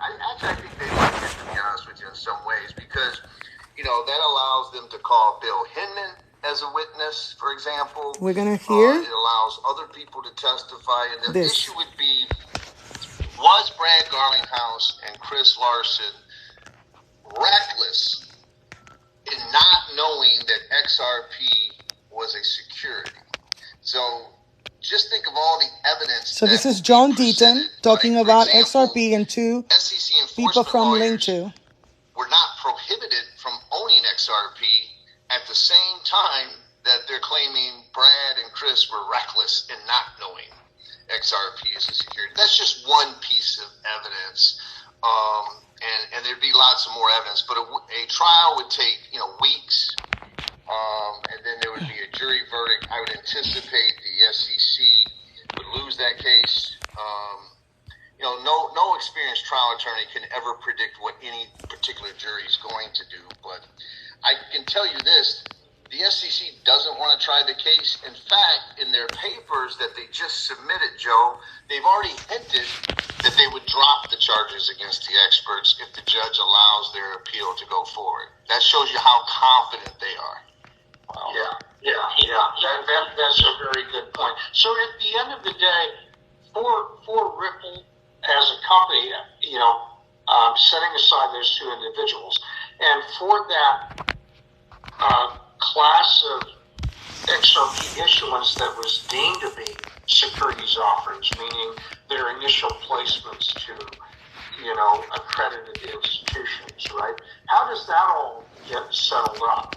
I think they like it, to be honest with you, in some ways, because, that allows them to call Bill Hinman as a witness, for example. We're going to hear it allows other people to testify. And the issue would be, was Brad Garlinghouse and Chris Larson reckless in not knowing that XRP was a security? So just think of all the evidence. So this is John Deaton talking about XRP and two SEC people from Linqto. Were not prohibited from owning XRP at the same time that they're claiming Brad and Chris were reckless in not knowing XRP is a security. That's just one piece of evidence. And there'd be lots of more evidence, but a trial would take, weeks. And then there would be a jury verdict. I would anticipate the SEC would lose that case. No experienced trial attorney can ever predict what any particular jury is going to do. But I can tell you this, the SEC doesn't want to try the case. In fact, in their papers that they just submitted, Joe, they've already hinted that they would drop the charges against the experts if the judge allows their appeal to go forward. That shows you how confident they are. Wow. Yeah. That's a very good point. So at the end of the day, for Ripple as a company, setting aside those two individuals, and for that class of XRP issuance that was deemed to be securities offerings, meaning their initial placements to, accredited institutions, right? How does that all get settled up?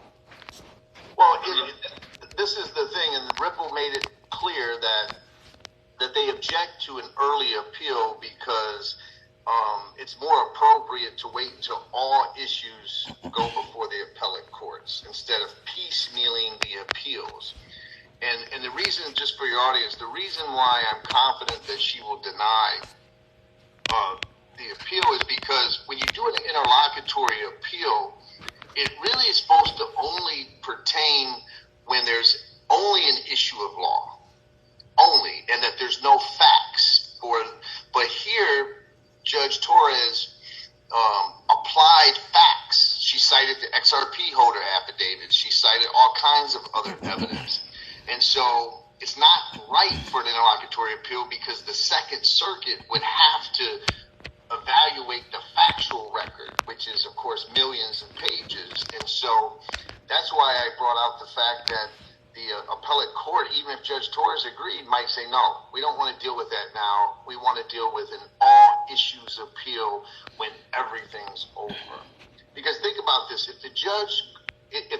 Well, this is the thing, and Ripple made it clear that they object to an early appeal because it's more appropriate to wait until all issues go before the appellate courts instead of piecemealing the appeals. And the reason, just for your audience, the reason why I'm confident that she will deny the appeal is because when you do an interlocutory appeal, it really is supposed to only pertain when there's only an issue of law, only, and that there's no facts for it. But here, Judge Torres applied facts. She cited the XRP holder affidavit. She cited all kinds of other evidence. And so it's not right for an interlocutory appeal because the Second Circuit would have to evaluate the factual record, which is, of course, millions of pages. And so that's why I brought out the fact that the appellate court, even if Judge Torres agreed, might say, no, we don't want to deal with that now. We want to deal with an all-issues appeal when everything's over. Because think about this. If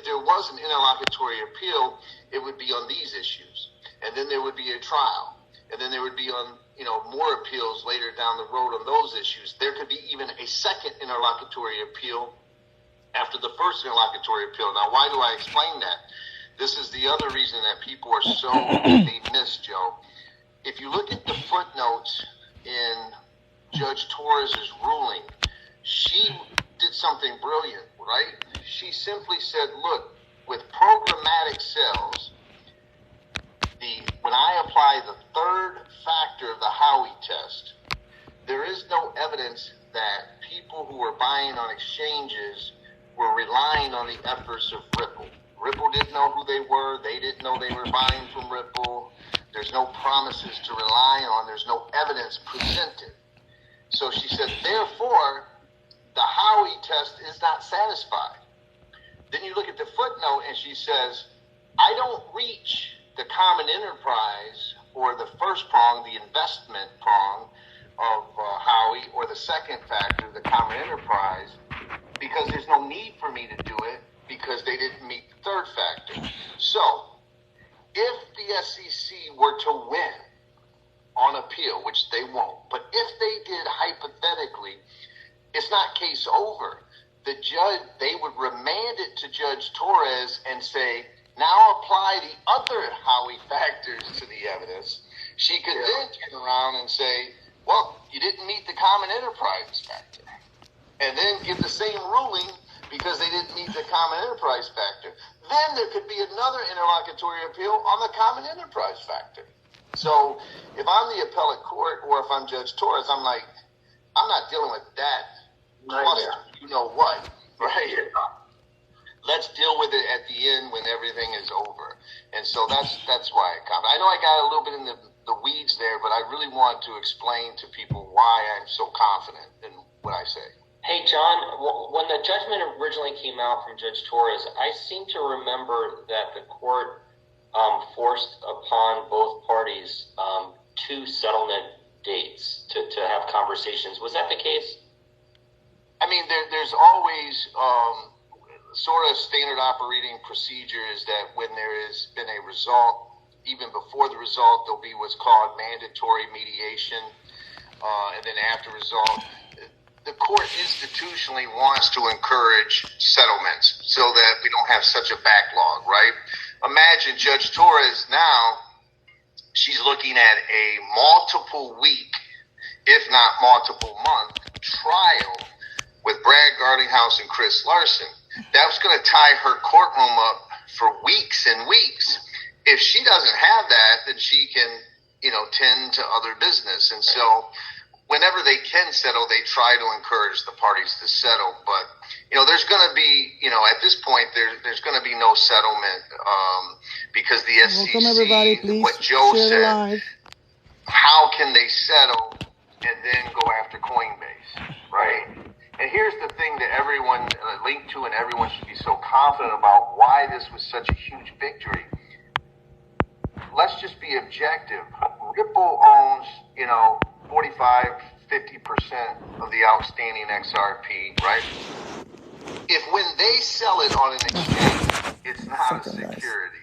there was an interlocutory appeal, it would be on these issues. And then there would be a trial. And then there would be on, more appeals later down the road on those issues. There could be even a second interlocutory appeal after the first interlocutory appeal. Now, why do I explain that? This is the other reason that people are so miss, Joe. If you look at the footnotes in Judge Torres' ruling, she did something brilliant, right? She simply said, look, with programmatic sales, when I apply the third factor of the Howey test, there is no evidence that people who were buying on exchanges were relying on the efforts of Ripple. Ripple didn't know who they were. They didn't know they were buying from Ripple. There's no promises to rely on. There's no evidence presented. So she said, therefore, the Howey test is not satisfied. Then you look at the footnote and she says, I don't reach the common enterprise or the first prong, the investment prong of Howey, or the second factor, the common enterprise, because there's no need for me to do it because they didn't meet the third factor. So if the SEC were to win on appeal, which they won't, but if they did hypothetically, it's not case over. The judge, they would remand it to Judge Torres and say, now apply the other Howey factors to the evidence. She could then turn around and say, well, you didn't meet the common enterprise factor. And then give the same ruling because they didn't meet the common enterprise factor. Then there could be another interlocutory appeal on the common enterprise factor. So if I'm the appellate court or if I'm Judge Torres, I'm like, I'm not dealing with that. Plus, you know what, right? Let's deal with it at the end when everything is over. And so that's why I come. I know I got a little bit in the weeds there, but I really want to explain to people why I'm so confident in what I say. Hey, John, when the judgment originally came out from Judge Torres, I seem to remember that the court forced upon both parties 2 settlement dates to have conversations. Was that the case? I mean, there's always sort of standard operating procedure is that when there has been a result, even before the result, there'll be what's called mandatory mediation, and then after result, the court institutionally wants to encourage settlements so that we don't have such a backlog, right? Imagine Judge Torres now, she's looking at a multiple week, if not multiple month, trial with Brad Garlinghouse and Chris Larson. That's going to tie her courtroom up for weeks and weeks. If she doesn't have that, then she can, tend to other business. And so whenever they can settle, they try to encourage the parties to settle. But, there's going to be, at this point, there's going to be no settlement because the SEC, welcome everybody, please what Joe share said, live. How can they settle and then go after Coinbase, right? And here's the thing that everyone, Linqto and everyone should be so confident about why this was such a huge victory. Let's just be objective. Ripple owns, 45, 50% of the outstanding XRP, right? If when they sell it on an exchange, it's not a security,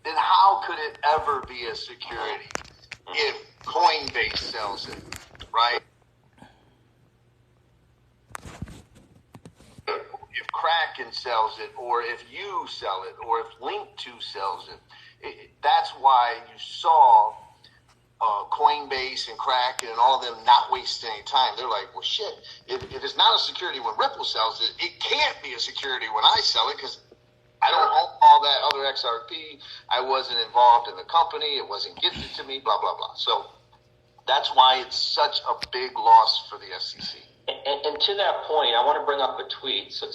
then how could it ever be a security if Coinbase sells it, right? If Kraken sells it, or if you sell it, or if Linqto sells it, that's why you saw Coinbase and Kraken and all of them not wasting any time. They're like, well, shit, if it's not a security when Ripple sells it, it can't be a security when I sell it because I don't own all that other XRP. I wasn't involved in the company. It wasn't gifted to me, blah, blah, blah. So that's why it's such a big loss for the SEC. And to that point, I want to bring up a tweet. So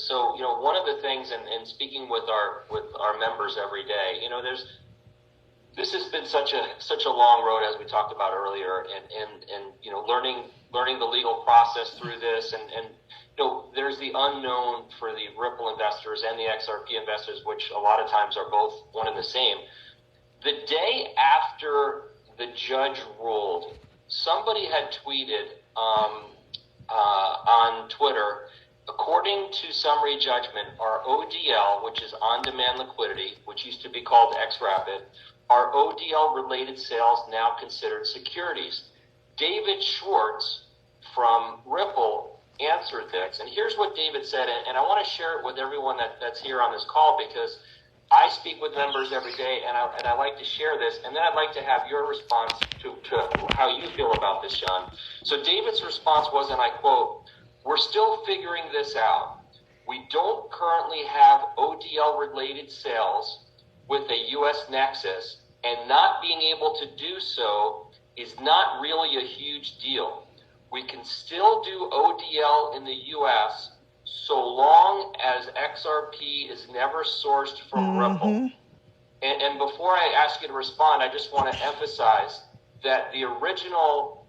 one of the things, and speaking with our members every day, this has been such a long road, as we talked about earlier, and learning the legal process through this, and there's the unknown for the Ripple investors and the XRP investors, which a lot of times are both one and the same. The day after the judge ruled, somebody had tweeted on Twitter, according to summary judgment, our ODL, which is on-demand liquidity, which used to be called XRapid, are ODL-related sales now considered securities? David Schwartz from Ripple answered this, and here's what David said, and I want to share it with everyone that's here on this call because I speak with members every day, and I like to share this, and then I'd like to have your response to how you feel about this, John. So David's response was, and I quote, "We're still figuring this out. We don't currently have ODL-related sales with a U.S. nexus, and not being able to do so is not really a huge deal. We can still do ODL in the U.S. so long as XRP is never sourced from Ripple." And before I ask you to respond, I just want to emphasize that the original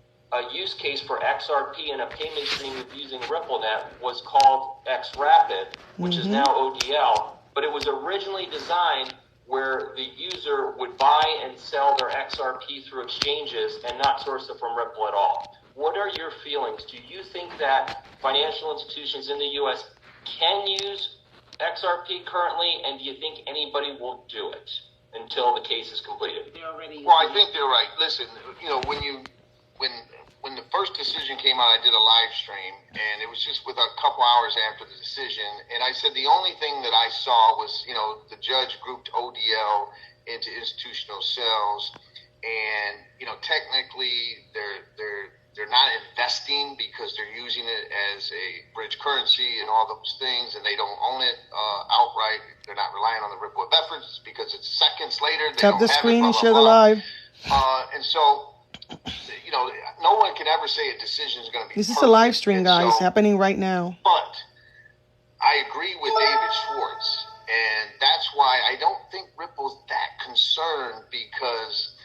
use case for XRP in a payment stream using RippleNet was called XRapid, which is now ODL, but it was originally designed where the user would buy and sell their XRP through exchanges and not source it from Ripple at all. What are your feelings? Do you think that financial institutions in the U.S. can use XRP currently, and do you think anybody will do it until the case is completed? Well, I think they're right. Listen, when the first decision came out, I did a live stream, and it was just with a couple hours after the decision, and I said the only thing that I saw was, the judge grouped ODL into institutional sales, and technically they're not investing because they're using it as a bridge currency and all those things, and they don't own it outright. They're not relying on the Ripple efforts because it's seconds later. They Tap don't the have screen it, and blah, share blah, the blah. live. And so you know, no one can ever say a decision is going to be This is perfect. a live stream, And guys, so, happening right now. but I agree with David Schwartz, and that's why I don't think Ripple's that concerned, because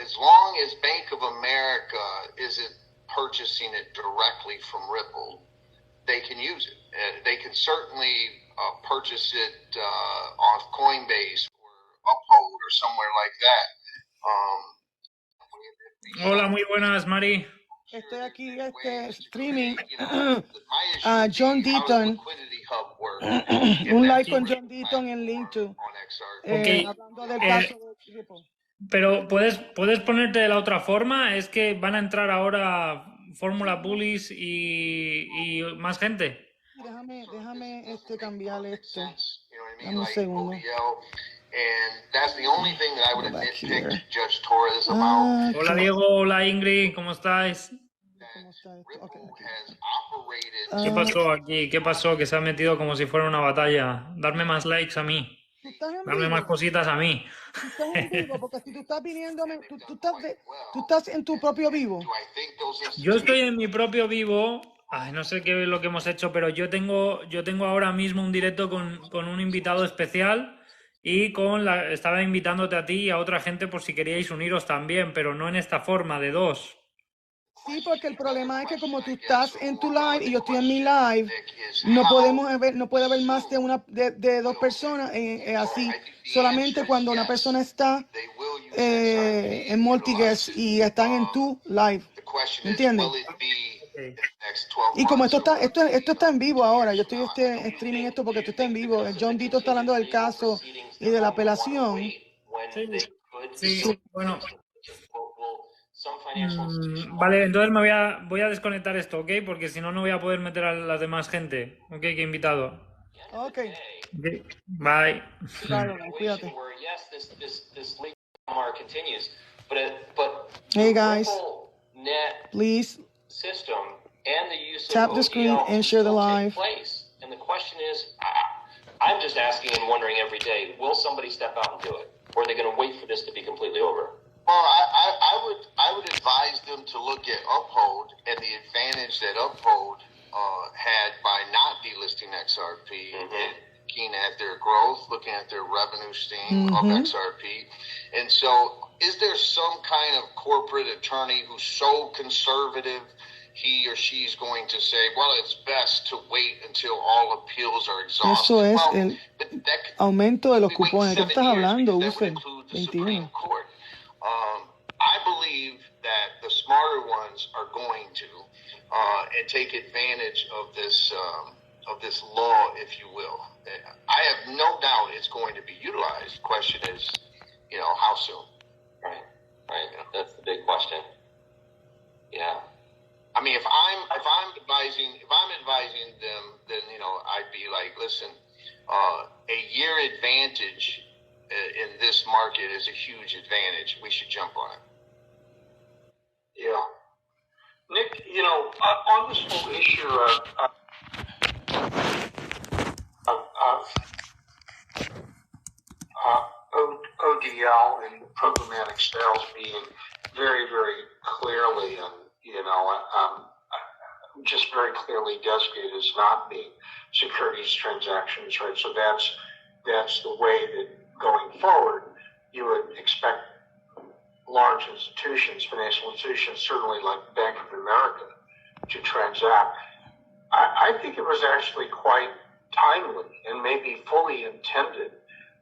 as long as Bank of America isn't purchasing it directly from Ripple, they can use it. They can certainly purchase it off Coinbase or Uphold or somewhere like that. Hola, muy buenas, Mari. Estoy aquí streaming a John Deaton, un live con John Deaton en Linqto, hablando del caso de Ripple. Pero ¿puedes ponerte de la otra forma? Es que van a entrar ahora Fórmula Bullies y más gente. Déjame cambiar esto. Dame un segundo. And that's the only thing that I would have nitpicked Judge Torres about. Hola Diego, hola Ingrid, ¿cómo estáis? ¿Qué pasó aquí? ¿Qué pasó? Que se ha metido como si fuera una batalla. Darme más likes a mí. Darme más cositas a mí. Tú estás en vivo, porque si tú estás viniéndome, tú estás en tu propio vivo. Yo estoy en mi propio vivo. Ay, no sé qué es lo que hemos hecho, pero yo tengo ahora mismo un directo con un invitado especial y estaba invitándote a ti y a otra gente por si queríais uniros también, pero no en esta forma de dos. Sí, porque el problema es que como tú estás en tu live y yo estoy en mi live, no puede haber más de dos personas así. Solamente cuando una persona está en multiguest y están en tu live, ¿entiendes? Y como esto está en vivo ahora, yo estoy streaming esto porque esto está en vivo. John Deaton está hablando del caso y de la apelación. Sí, bueno. Vale, entonces voy a desconectar esto, ¿ok? Porque si no, no voy a poder meter a la demás gente, ¿ok? Que he invitado. Ok. Bye. Cuídate. Hey guys, please tap the screen and share the live. And the question is, I'm just asking and wondering every day, will somebody step out and do it? Or are they going to wait for this to be completely over? Well, I would advise them to look at Uphold and the advantage that Uphold had by not delisting XRP, looking at their growth, looking at their revenue stream of XRP. And so is there some kind of corporate attorney who's so conservative he or she's going to say, well, it's best to wait until all appeals are exhausted? Eso es el aumento de los cupones. ¿Qué estás hablando, Ufer? 21. I believe that the smarter ones are going to and take advantage of this law, if you will. I have no doubt it's going to be utilized. The question is, how soon? Right. That's the big question. Yeah. I mean, if I'm advising them, then I'd be like, listen, a year advantage in this market is a huge advantage. We should jump on it. Yeah. Nick, on this whole issue of ODL and programmatic sales being very, very clearly and just very clearly designated as not being securities transactions, right? So that's the way that going forward you would expect large institutions, financial institutions, certainly like Bank of America, to transact. I think it was actually quite timely and maybe fully intended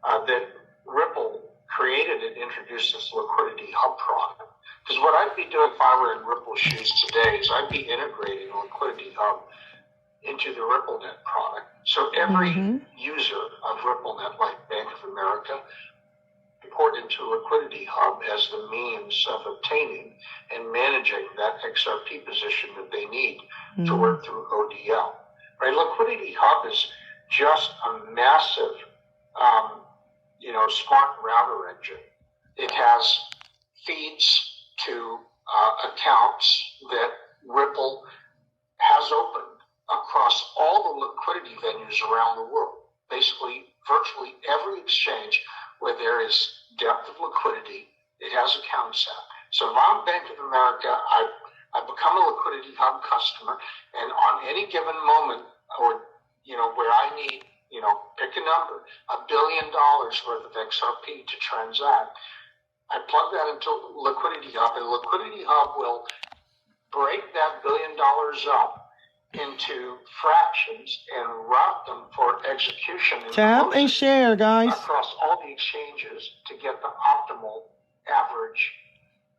that Ripple created and introduced this liquidity hub product. Because what I'd be doing if I were in Ripple's shoes today is I'd be integrating a liquidity hub into the RippleNet product. So every user of RippleNet, like Bank of America, report into a liquidity hub as the means of obtaining and managing that XRP position that they need to work through ODL. Right? Liquidity hub is just a massive, smart router engine. It has feeds to accounts that Ripple has opened across all the liquidity venues around the world. Basically, virtually every exchange where there is depth of liquidity, it has accounts at. So if I'm Bank of America, I've become a Liquidity Hub customer, and on any given moment, or where I need, pick a number, $1 billion worth of XRP to transact, I plug that into Liquidity Hub, and Liquidity Hub will break that $1 billion up into fractions and route them for execution. Tap and share, guys. Across all the exchanges to get the optimal average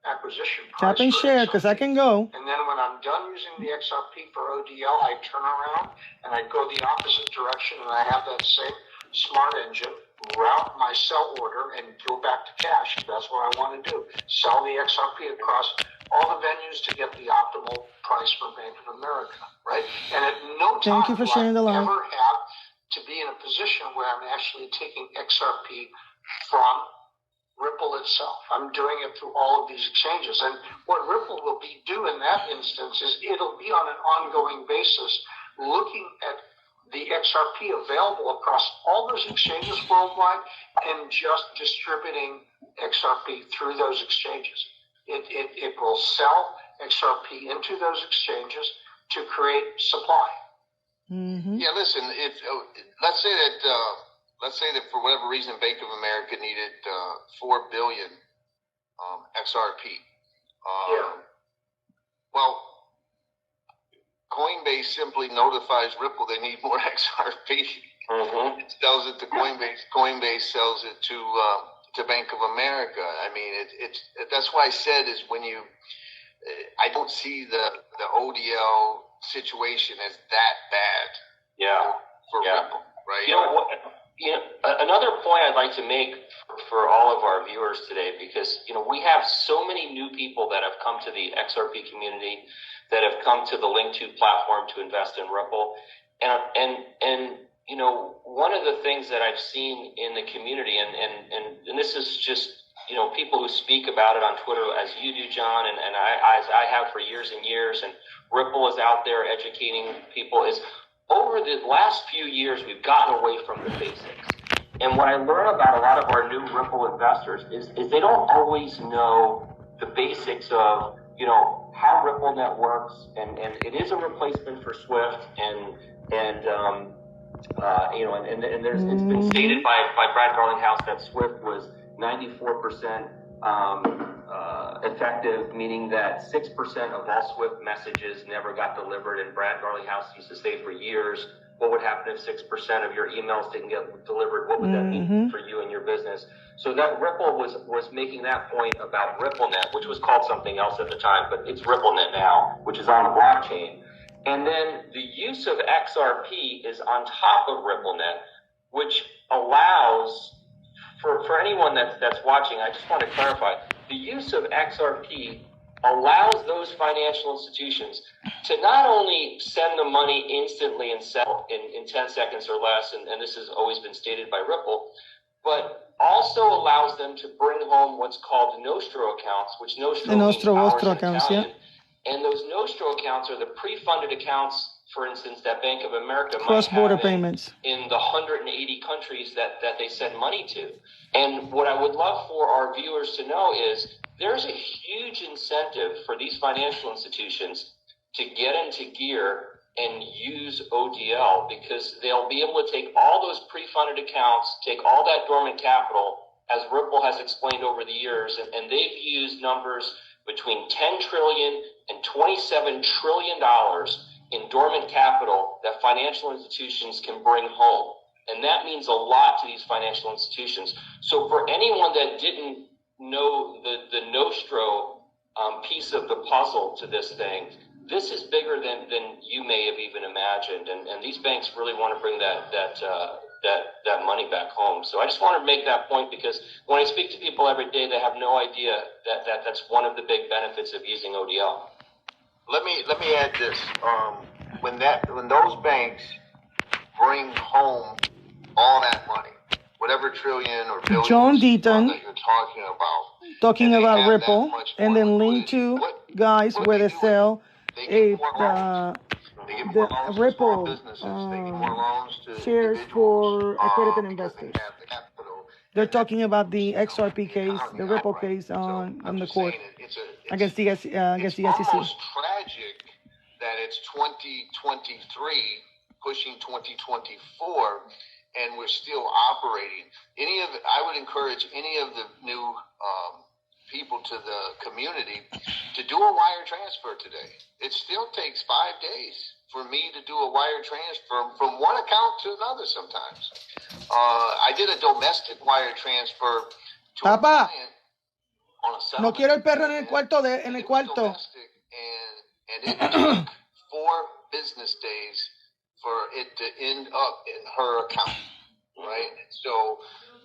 acquisition price. Tap and share, because I can go. And then when I'm done using the XRP for ODL, I turn around and I go the opposite direction, and I have that same smart engine route my sell order and go back to cash. That's what I want to do. Sell the XRP across all the venues to get the optimal price for Bank of America, right? And at no time Thank you for sharing the do I live. ever have to be in a position where I'm actually taking XRP from Ripple itself. I'm doing it through all of these exchanges. And what Ripple will do in that instance is it'll be on an ongoing basis looking at the XRP available across all those exchanges worldwide and just distributing XRP through those exchanges. It will sell XRP into those exchanges to create supply. Mm-hmm. Yeah, listen. Let's say that for whatever reason, Bank of America needed 4 billion XRP. Well, Coinbase simply notifies Ripple they need more XRP. Mm-hmm. It sells it to Coinbase. Coinbase sells it to Bank of America. I mean, that's why I said is when I don't see the ODL situation as that bad. Yeah. For Ripple, right? Another point I'd like to make for all of our viewers today, because we have so many new people that have come to the XRP community, that have come to the Linqto platform to invest in Ripple, and one of the things that I've seen in the community, and this is just people who speak about it on Twitter, as you do, John, and I have for years and years, and Ripple is out there educating people, is over the last few years we've gotten away from the basics. And what I learn about a lot of our new Ripple investors is they don't always know the basics of how RippleNet works, and it is a replacement for Swift, and there's it's been stated by Brad Garlinghouse that Swift was 94% effective, meaning that 6% of all Swift messages never got delivered. And Brad Garlinghouse used to say for years, what would happen if 6% of your emails didn't get delivered? What would that mean for you and your business? So that Ripple was making that point about RippleNet, which was called something else at the time, but it's RippleNet now, which is on the blockchain. And then the use of XRP is on top of RippleNet, which allows, for anyone that's watching, I just want to clarify, the use of XRP allows those financial institutions to not only send the money instantly and settle in 10 seconds or less, and this has always been stated by Ripple, but also allows them to bring home what's called Nostro accounts, which Nostro means ours in Italian. And those Nostro accounts are the pre-funded accounts, for instance, that Bank of America cross-border payments in the 180 countries that they send money to. And what I would love for our viewers to know is there's a huge incentive for these financial institutions to get into gear and use ODL, because they'll be able to take all those pre-funded accounts, take all that dormant capital, as Ripple has explained over the years, and they've used numbers between $10 trillion and $27 trillion in dormant capital that financial institutions can bring home. And that means a lot to these financial institutions. So for anyone that didn't know the Nostro piece of the puzzle to this thing, this is bigger than you may have even imagined. And these banks really want to bring that money back home. So I just want to make that point, because when I speak to people every day, they have no idea that's one of the big benefits of using ODL. Let me add this. When those banks bring home all that money, whatever trillion or billion John Deaton that you're talking about Ripple, and then Linqto, guys, where they sell the Ripple shares for accredited investors. They're talking about the XRP case, the Ripple Right. case on the just court saying it's against the it's SEC. almost tragic that it's 2023 pushing 2024 and we're still operating. I would encourage any of the new people to the community to do a wire transfer today. It still takes 5 days for me to do a wire transfer from one account to another sometimes. I did a domestic wire transfer to a Papá, client on a no settlement. quiero el perro en el cuarto And it was domestic, and it took 4 business days for it to end up in her account, right? So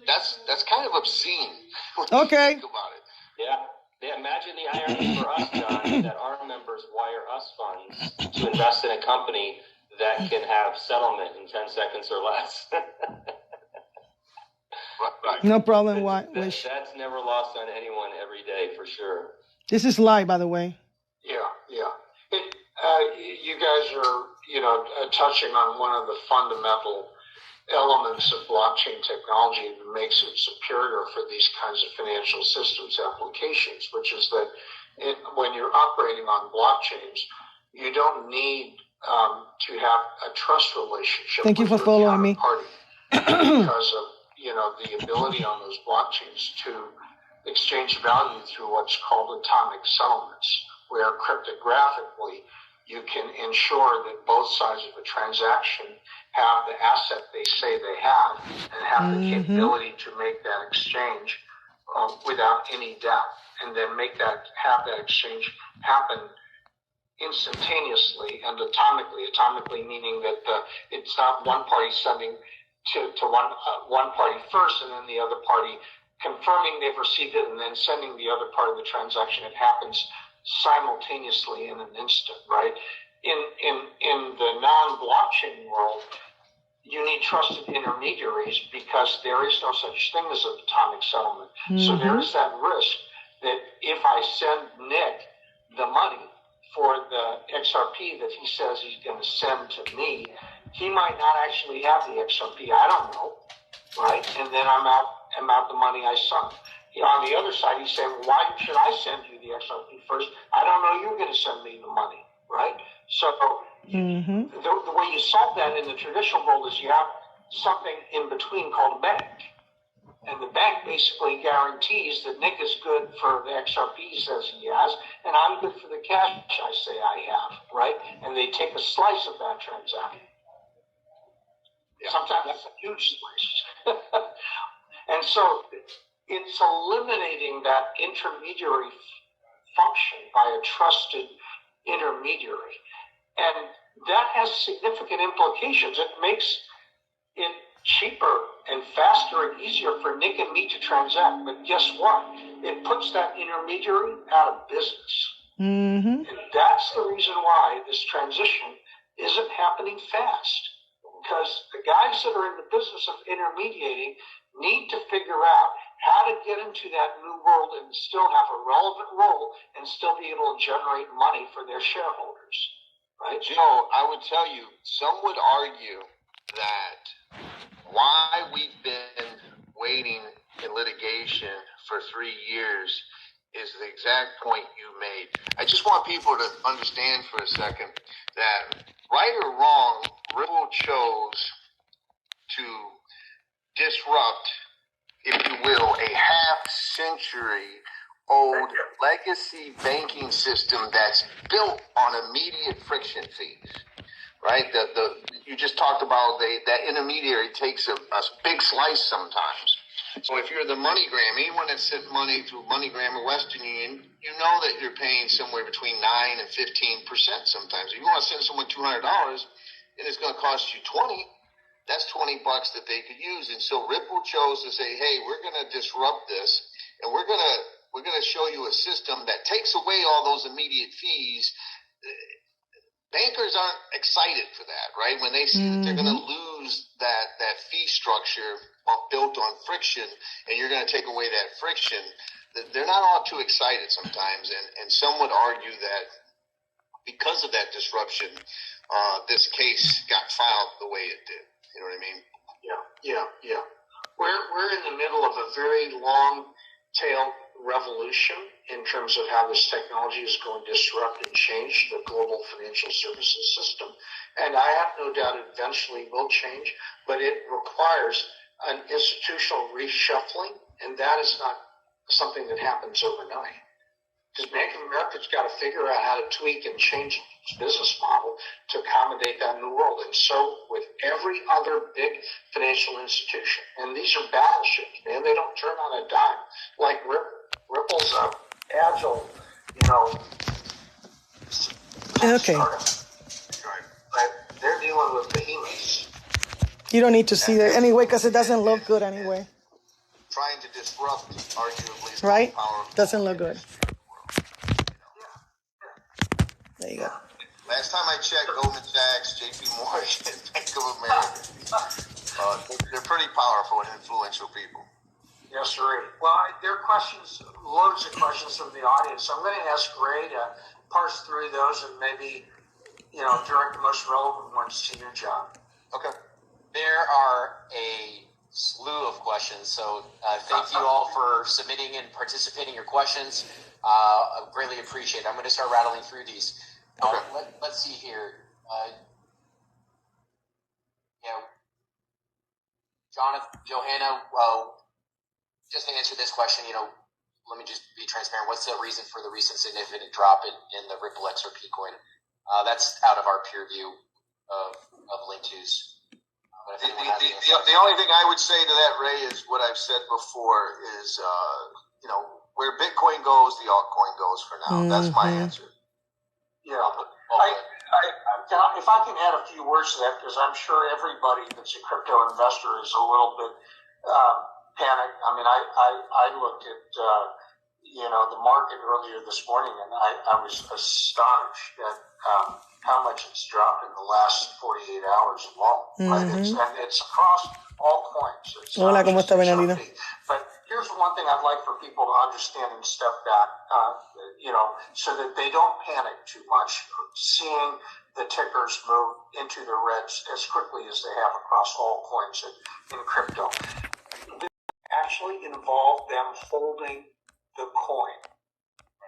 that's kind of obscene when you think about it. Yeah, imagine the irony for us, John, that our members wire us funds to invest in a company that can have settlement in 10 seconds or less. Right. No problem. That's never lost on anyone every day, for sure. This is live, by the way. Yeah. You guys are, touching on one of the fundamental elements of blockchain technology that makes it superior for these kinds of financial systems applications, which is that when you're operating on blockchains, you don't need to have a trust relationship. Thank you for following me. Because of the ability on those blockchains to exchange value through what's called atomic settlements, where cryptographically you can ensure that both sides of a transaction have the asset they say they have and have the capability to make that exchange without any doubt, and then have that exchange happen instantaneously and atomically. Atomically meaning that it's not one party sending to one party first and then the other party confirming they've received it and then sending the other part of the transaction. It happens simultaneously in an instant, right? In the non-blockchain world, you need trusted intermediaries because there is no such thing as an atomic settlement. So there is that risk that if I send Nick the money for the XRP that he says he's going to send to me, he might not actually have the XRP. I don't know, right? And then I'm out the money I sent. On the other side, he's saying, well, why should I send you the XRP first? I don't know you're going to send me the money, right? So the way you solve that in the traditional world is you have something in between called a bank. And the bank basically guarantees that Nick is good for the XRP he says he has, and I'm good for the cash I say I have, right? And they take a slice of that transaction. Sometimes that's a huge slice. And so it's eliminating that intermediary function by a trusted intermediary. And that has significant implications. It makes it cheaper and faster and easier for Nick and me to transact. But guess what? It puts that intermediary out of business. And that's the reason why this transition isn't happening fast. Because the guys that are in the business of intermediating need to figure out how to get into that new world and still have a relevant role and still be able to generate money for their shareholders. Right? I would tell you, some would argue that why we've been waiting in litigation for 3 years is the exact point you made. I just want people to understand for a second that, right or wrong, Ripple chose to disrupt, if you will, a half-century old legacy banking system that's built on immediate friction fees, right? You just talked about that intermediary takes a big slice sometimes. So if you're the MoneyGram, anyone that sent money through MoneyGram or Western Union, you know that you're paying somewhere between 9 and 15% sometimes. If you want to send someone $200 and it's going to cost you $20, that's $20 that they could use. And so Ripple chose to say, hey, we're going to disrupt this, and we're going to show you a system that takes away all those immediate fees. Bankers aren't excited for that, right? When they see that they're going to lose that fee structure built on friction, and you're going to take away that friction, they're not all too excited sometimes. And some would argue that because of that disruption, this case got filed the way it did. You know what I mean? Yeah. We're in the middle of a very long tail revolution in terms of how this technology is going to disrupt and change the global financial services system. And I have no doubt it eventually will change, but it requires an institutional reshuffling, and that is not something that happens overnight. Because Bank of America's got to figure out how to tweak and change its business model to accommodate that new world. And so with every other big financial institution, and these are battleships, man, they don't turn on a dime. Like Ripple's a agile, Okay. startup. But they're dealing with behemoths. You don't need to see that anyway because it doesn't look good anyway. Trying to disrupt, arguably, is Right? more powerful. Doesn't look good. There you go. Last time I checked, Goldman Sachs, JP Morgan, Bank of America, they're pretty powerful and influential people. Yes, sir. Well, there are questions, loads of questions from the audience. So I'm going to ask Ray to parse through those and maybe, direct the most relevant ones to you, John. Okay. There are a slew of questions, so thank you all for submitting and participating your questions. I greatly appreciate it. I'm going to start rattling through these. Let's see here. Jonathan, Johanna, just to answer this question, let me just be transparent. What's the reason for the recent significant drop in the Ripple XRP coin? That's out of our peer view of Linqto's. The only thing I would say to that, Ray, is what I've said before is, where Bitcoin goes, the altcoin goes for now. That's my answer. Yeah. If I can add a few words to that, because I'm sure everybody that's a crypto investor is a little bit panicked. I mean, I looked at, the market earlier this morning, and I was astonished at how much it's dropped in the last 48 hours alone. Mm-hmm. Right? It's across all coins. Hola, ¿cómo está, Benalina? But here's one thing I'd like for people to understand and step back, so that they don't panic too much, seeing the tickers move into the reds as quickly as they have across all coins in crypto. They actually involve them holding the coin,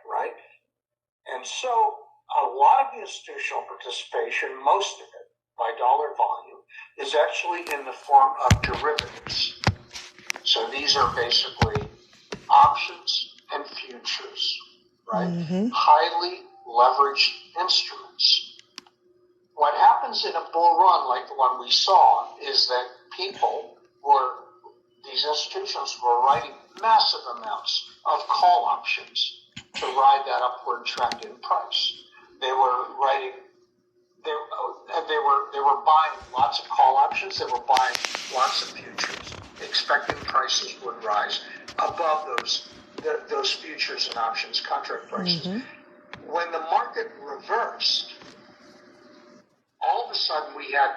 right? And so a lot of the institutional participation, most of it by dollar volume, is actually in the form of derivatives. So these are basically options and futures, right? Mm-hmm. Highly leveraged instruments. What happens in a bull run like the one we saw is that these institutions were writing massive amounts of call options to ride that upward trend in price. They were buying lots of call options. They were buying lots of futures, expecting prices would rise above those futures and options contract prices. Mm-hmm. When the market reversed, all of a sudden we had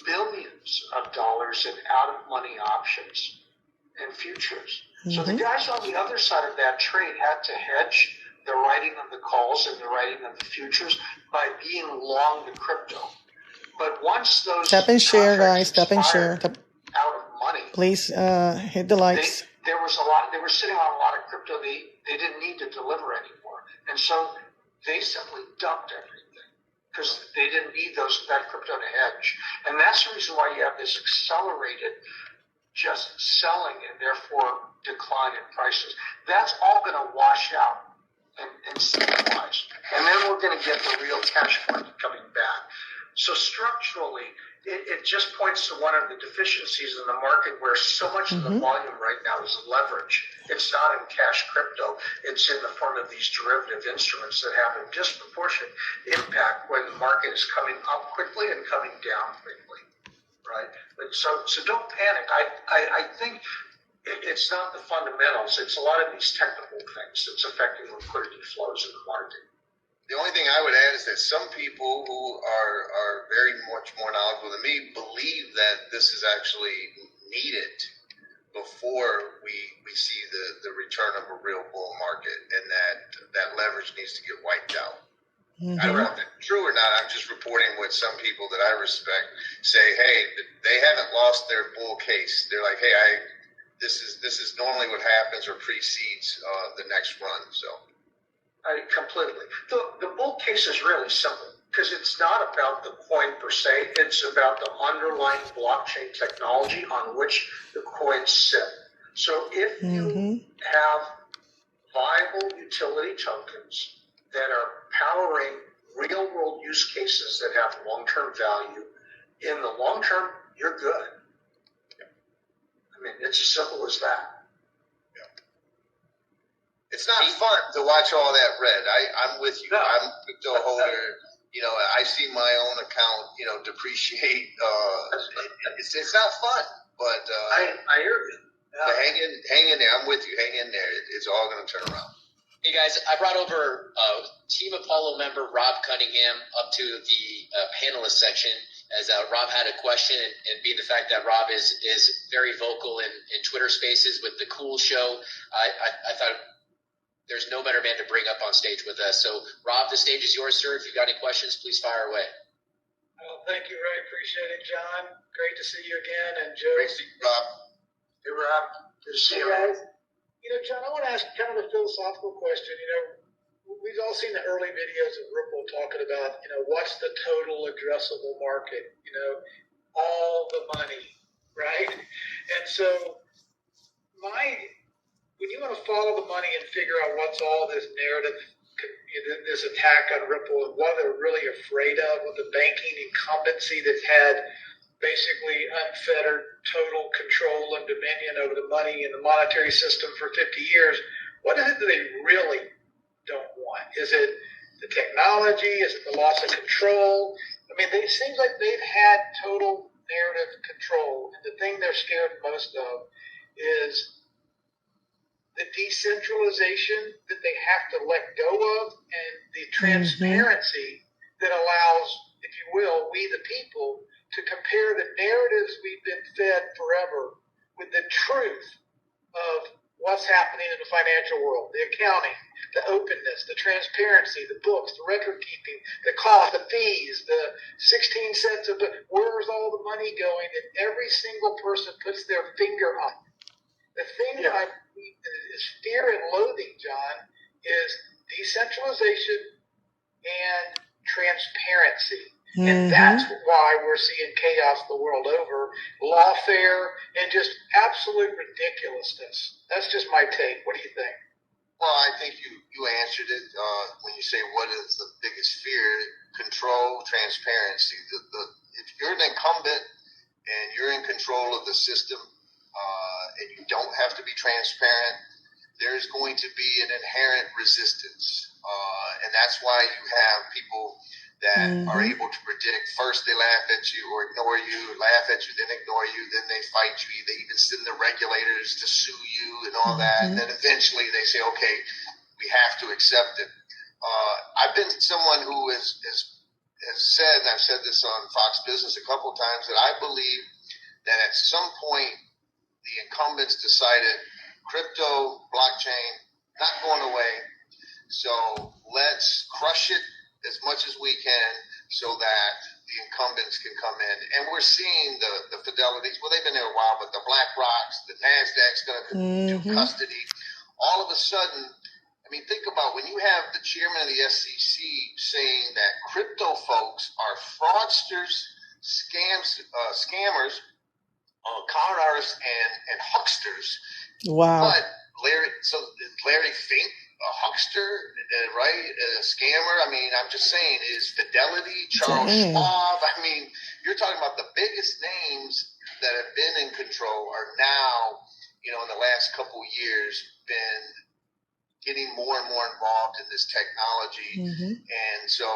billions of dollars in out-of-money options and futures. Mm-hmm. So the guys on the other side of that trade had to hedge the writing of the calls and the writing of the futures by being long the crypto. But once those tap and share, guys, tap and share. Out of money, please hit the likes. They were sitting on a lot of crypto they didn't need to deliver anymore, and so they simply dumped everything because they didn't need that crypto to hedge. And that's the reason why you have this accelerated just selling and therefore decline in prices. That's all going to wash out and stabilize. And then we're going to get the real cash point coming back. So structurally, it just points to one of the deficiencies in the market where so much of the volume right now is leverage. It's not in cash crypto. It's in the form of these derivative instruments that have a disproportionate impact when the market is coming up quickly and coming down quickly, right? But so don't panic. I think it's not the fundamentals. It's a lot of these technical things that's affecting liquidity flows in the market. The only thing I would add is that some people who are very much more knowledgeable than me believe that this is actually needed before we see the return of a real bull market, and that leverage needs to get wiped out. Mm-hmm. I don't know if that's true or not. I'm just reporting what some people that I respect say, hey, they haven't lost their bull case. They're like, hey, this is normally what happens or precedes the next run. So completely. The bull case is really simple because it's not about the coin per se. It's about the underlying blockchain technology on which the coins sit. So if you have viable utility tokens that are powering real world use cases that have long-term value, in the long term, you're good. I mean, it's as simple as that. It's not fun to watch all that red. I'm with you. No. I'm a crypto holder. You know, I see my own account, you know, depreciate. It's not fun, but I hear you. but hang in there. I'm with you. Hang in there. It's all going to turn around. Hey guys, I brought over Team Apollo member Rob Cunningham up to the panelist section as Rob had a question, and being the fact that Rob is very vocal in Twitter Spaces with the Cool Show, I thought there's no better man to bring up on stage with us. So Rob, the stage is yours, sir. If you've got any questions, please fire away. Well, thank you, Ray. Appreciate it, John. Great to see you again, and Joe. Great to see you, Rob. Hey, Rob. Good to see you. Guys. You know, John, I want to ask kind of a philosophical question. You know, we've all seen the early videos of Ripple talking about, you know, what's the total addressable market? You know, all the money, right? And so when you want to follow the money and figure out what's all this narrative, this attack on Ripple and what they're really afraid of with the banking incumbency that's had basically unfettered total control and dominion over the money and the monetary system for 50 years, what is it that they really don't want? Is it the technology? Is it the loss of control? I mean, it seems like they've had total narrative control, and the thing they're scared most of is the decentralization that they have to let go of and the transparency that allows, if you will, we the people to compare the narratives we've been fed forever with the truth of what's happening in the financial world, the accounting, the openness, the transparency, the books, the record keeping, the cost, the fees, the 16 cents of where's all the money going, and every single person puts their finger on it. The thing that I is fear and loathing, John, is decentralization and transparency. And that's why we're seeing chaos the world over, lawfare, and just absolute ridiculousness. That's just my take. What do you think? Well, I think you answered it when you say what is the biggest fear: control, transparency. If you're an incumbent and you're in control of the system and you don't have to be transparent, there's going to be an inherent resistance. And that's why you have people that are able to predict. First they laugh at you or ignore you, laugh at you, then ignore you, then they fight you. They even send the regulators to sue you and all that. And then eventually they say, okay, we have to accept it. I've been someone who has said, and I've said this on Fox Business a couple of times, that I believe that at some point the incumbents decided crypto, blockchain, not going away. So let's crush it as much as we can so that the incumbents can come in. And we're seeing the Fidelities. Well, they've been there a while, but the BlackRocks, the NASDAQ's going to do custody. All of a sudden, I mean, think about when you have the chairman of the SEC saying that crypto folks are fraudsters, scammers, con artists, and hucksters. Wow. But Larry Fink a huckster, right? A scammer. I mean, I'm just saying, is Fidelity, Charles Schwab. I mean, you're talking about the biggest names that have been in control are now, you know, in the last couple of years, been getting more and more involved in this technology. And so,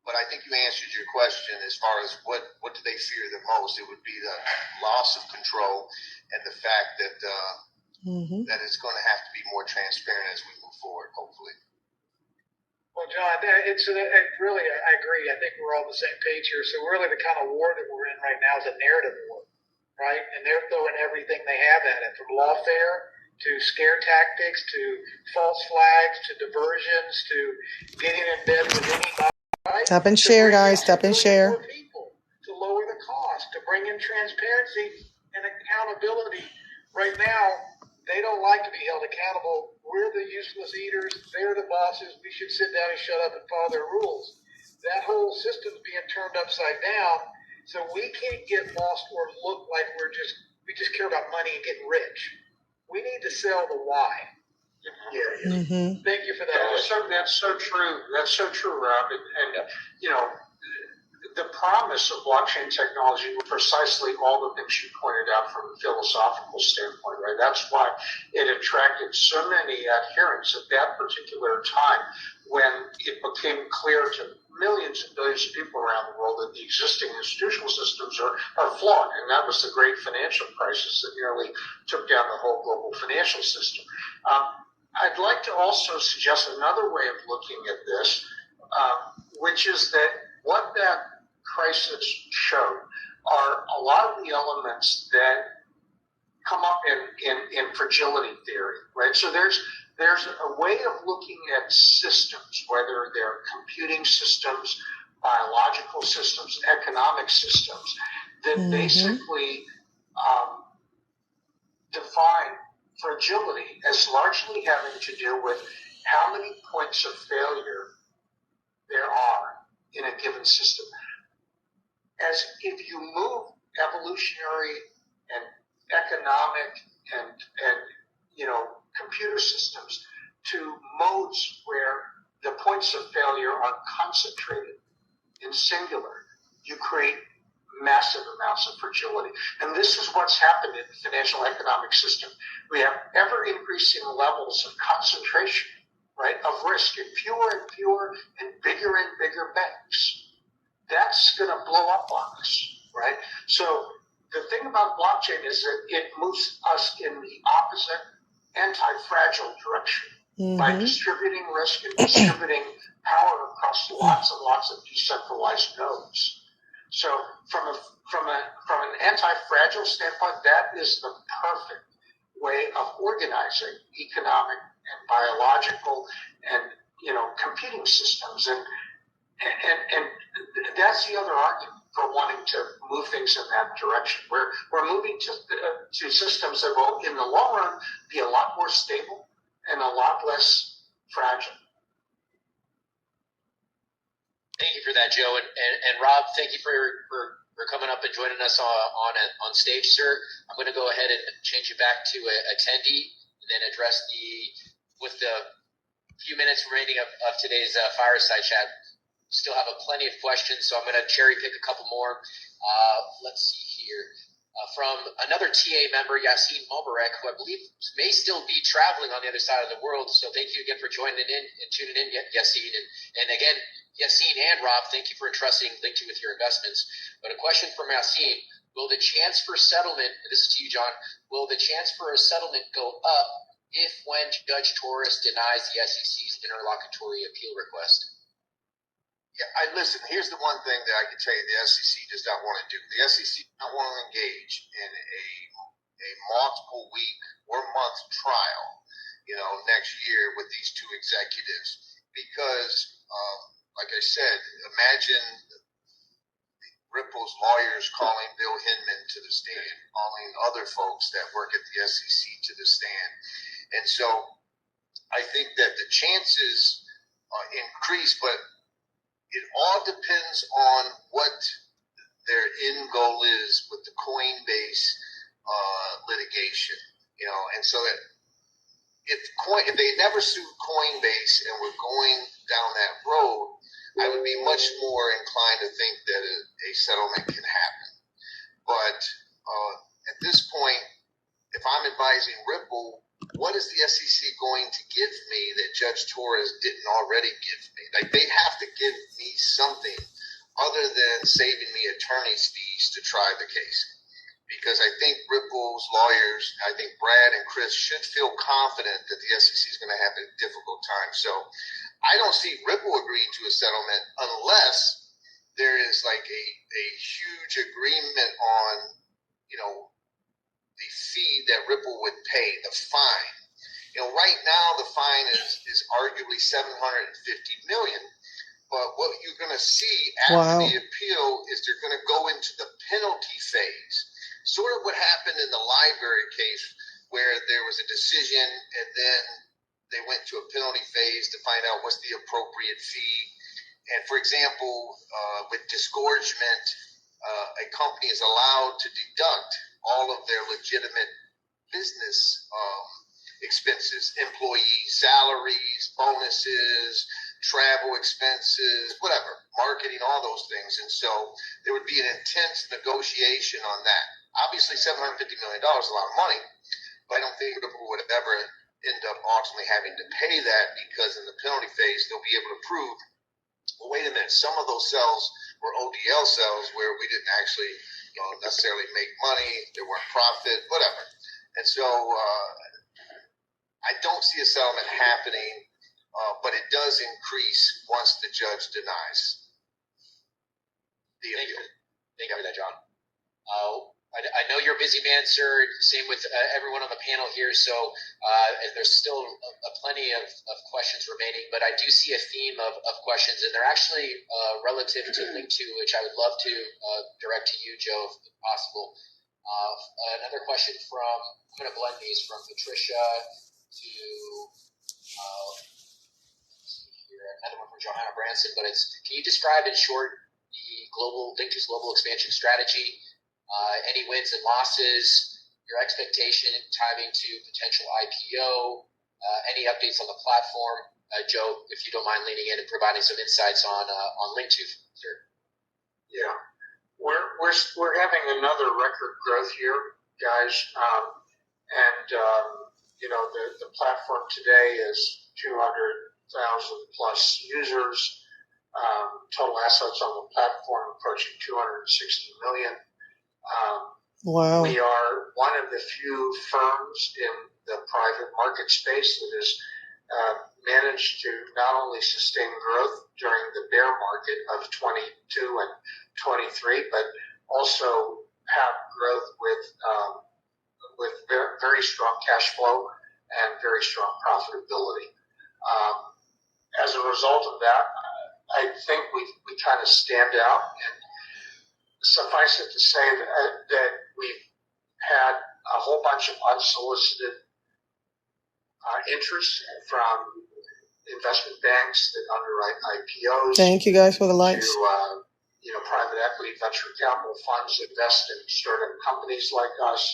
but I think you answered your question as far as what do they fear the most? It would be the loss of control and the fact that that it's going to have to be more transparent as we move forward, hopefully. Well, John, really, I agree. I think we're all on the same page here. So really the kind of war that we're in right now is a narrative war, right? And they're throwing everything they have at it, from lawfare to scare tactics to false flags to diversions to getting in bed with anybody. Right? Tap and share, guys. Tap and share. People, to lower the cost, to bring in transparency and accountability Right now, they don't like to be held accountable. We're the useless eaters. They're the bosses. We should sit down and shut up and follow their rules. That whole system's being turned upside down, so we can't get lost or look like we just care about money and getting rich. We need to sell the why. Yeah. Mm-hmm. Thank you for that. That's so true. That's so true, Rob. And you know, the promise of blockchain technology were precisely all the things you pointed out from a philosophical standpoint, right? That's why it attracted so many adherents at that particular time when it became clear to millions and billions of people around the world that the existing institutional systems are flawed. And that was the great financial crisis that nearly took down the whole global financial system. I'd like to also suggest another way of looking at this, which is that what that crisis showed are a lot of the elements that come up in fragility theory, right? So there's a way of looking at systems, whether they're computing systems, biological systems, economic systems, that basically define fragility as largely having to do with how many points of failure there are in a given system. As if you move evolutionary and economic and you know, computer systems to modes where the points of failure are concentrated in singular, you create massive amounts of fragility. And this is what's happened in the financial economic system. We have ever increasing levels of concentration, right, of risk in fewer and fewer and bigger banks. That's going to blow up on us, right? So the thing about blockchain is that it moves us in the opposite anti-fragile direction by distributing risk and distributing power across lots and lots of decentralized nodes. So from an anti-fragile standpoint, that is the perfect way of organizing economic and biological and, you know, computing systems. And that's the other argument for wanting to move things in that direction. We're moving to systems that will, in the long run, be a lot more stable and a lot less fragile. Thank you for that, Joe. And Rob, thank you for coming up and joining us on stage, sir. I'm going to go ahead and change you back to attendee and then address with the few minutes remaining of today's fireside chat. Still have plenty of questions, so I'm going to cherry pick a couple more. Let's see here. From another TA member, Yassine Mobarek, who I believe may still be traveling on the other side of the world. So thank you again for joining in and tuning in, Yassine. And again, Yassine and Rob, thank you for entrusting Linqto with your investments. But a question from Yassine: will the chance for settlement, this is to you, John, will the chance for a settlement go up if when Judge Torres denies the SEC's interlocutory appeal request? Yeah, listen, here's the one thing that I can tell you the SEC does not want to do. The SEC does not want to engage in a multiple week or month trial, you know, next year with these two executives because, like I said, imagine Ripple's lawyers calling Bill Hinman to the stand, calling other folks that work at the SEC to the stand. And so I think that the chances increase, but it all depends on what their end goal is with the Coinbase litigation, you know. And so that if they never sued Coinbase and were going down that road, I would be much more inclined to think that a settlement can happen. But at this point, if I'm advising Ripple, what is the SEC going to give me that Judge Torres didn't already give me? Like, they have to give me something other than saving me attorney's fees to try the case. Because I think Ripple's lawyers, I think Brad and Chris should feel confident that the SEC is going to have a difficult time. So I don't see Ripple agreeing to a settlement unless there is like a huge agreement on, you know, the fee that Ripple would pay, the fine. You know, right now the fine is arguably $750 million. But what you're going to see after the appeal is they're going to go into the penalty phase. Sort of what happened in the library case where there was a decision and then they went to a penalty phase to find out what's the appropriate fee. And for example, with disgorgement, a company is allowed to deduct all of their legitimate business expenses, employee salaries, bonuses, travel expenses, whatever, marketing, all those things. And so there would be an intense negotiation on that. Obviously, $750 million is a lot of money, but I don't think Ripple would ever end up ultimately having to pay that, because in the penalty phase, they'll be able to prove, well, wait a minute, some of those cells were ODL cells where we didn't actually necessarily make money, there weren't profit, whatever. And so I don't see a settlement happening, but it does increase once the judge denies the appeal. Thank you for that, John. I know you're a busy man, sir. Same with everyone on the panel here. So there's still plenty of questions remaining, but I do see a theme of questions, and they're actually relative to Linqto, which I would love to direct to you, Joe, if possible. Another question from, I'm going to blend these, from Patricia to let's see here, another one from Johanna Branson, but it's, can you describe in short Linqto's global expansion strategy? Any wins and losses, your expectation timing to potential IPO, any updates on the platform? Joe, if you don't mind leaning in and providing some insights on Linqto, sir. Yeah, we're having another record growth year, guys, the platform today is 200,000 plus users. Total assets on the platform approaching 260 million. Wow. We are one of the few firms in the private market space that has managed to not only sustain growth during the bear market of 22 and 23, but also have growth with very strong cash flow and very strong profitability. As a result of that, I think we kind of stand out, and suffice it to say that we've had a whole bunch of unsolicited interest from investment banks that underwrite IPOs. Thank you guys for the likes. To private equity, venture capital funds that invest in startup companies like us,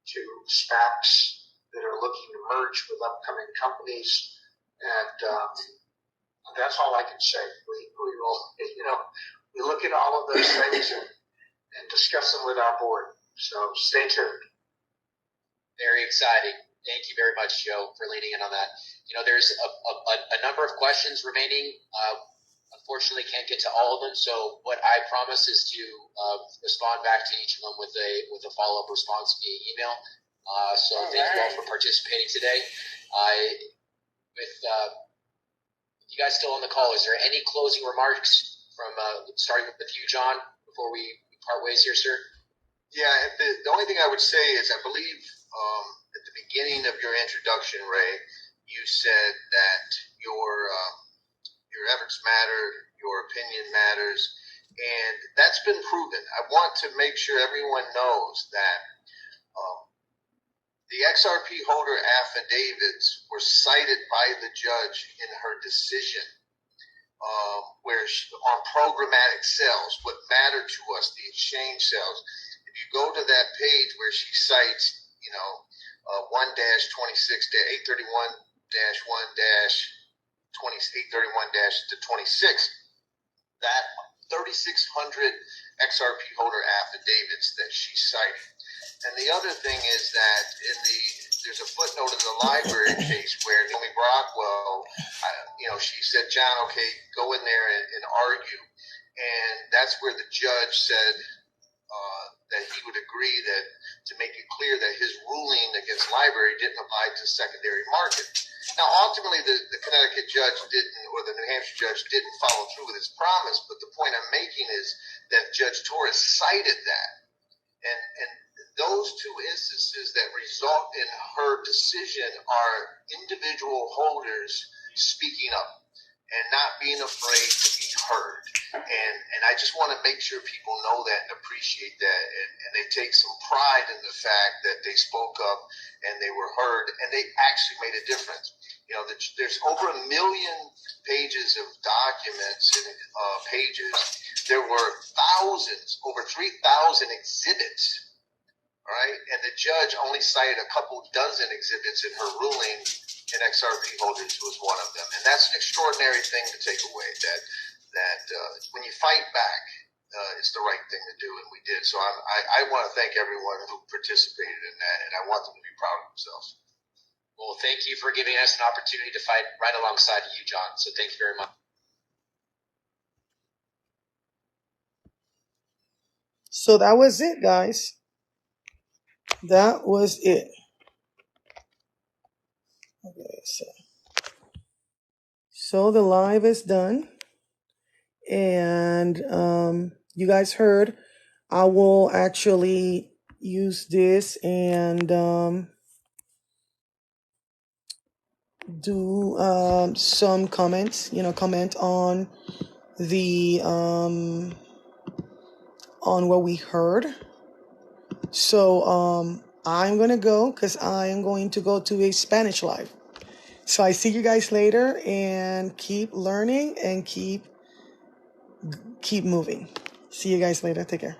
to SPACs that are looking to merge with upcoming companies, and that's all I can say. We will, we look at all of those things and discuss them with our board. So stay tuned. Very exciting. Thank you very much, Joe, for leaning in on that. There's a number of questions remaining. Unfortunately, can't get to all of them. So what I promise is to respond back to each of them with a follow-up response via email. So thank you all for participating today. With you guys still on the call, is there any closing remarks from starting with you, John, before we part ways here, sir? Yeah, the only thing I would say is I believe at the beginning of your introduction, Ray, you said that your efforts matter, your opinion matters, and that's been proven. I want to make sure everyone knows that the XRP holder affidavits were cited by the judge in her decision, where on programmatic sales, what mattered to us, the exchange sales. If you go to that page where she cites, 1-831-1-831-to-26, that 3,600 XRP holder affidavits that she cited. And the other thing is that there's a footnote in the library case where Naomi Brockwell, she said, John, okay, go in there and argue. And that's where the judge said that he would agree that to make it clear that his ruling against library didn't apply to secondary market. Now, ultimately, the Connecticut judge didn't, or the New Hampshire judge didn't follow through with his promise. But the point I'm making is that Judge Torres cited that. And those two instances that result in her decision are individual holders speaking up and not being afraid to be heard. And I just want to make sure people know that and appreciate that, and they take some pride in the fact that they spoke up and they were heard and they actually made a difference. There's over 1 million pages of documents and pages. There were thousands, over 3,000 exhibits, right? And the judge only cited a couple dozen exhibits in her ruling, and XRP holders was one of them. And that's an extraordinary thing to take away, that when you fight back, it's the right thing to do, and we did. So I want to thank everyone who participated in that, and I want them to be proud of themselves. Well, thank you for giving us an opportunity to fight right alongside you, John. So thank you very much. So that was it, guys. That was it. Okay, so the live is done. And you guys heard, I will actually use this and do some comments, comment on the on what we heard. So I'm gonna go because I am going to go to a Spanish live. So I see you guys later, and keep learning and keep moving. See you guys later. Take care.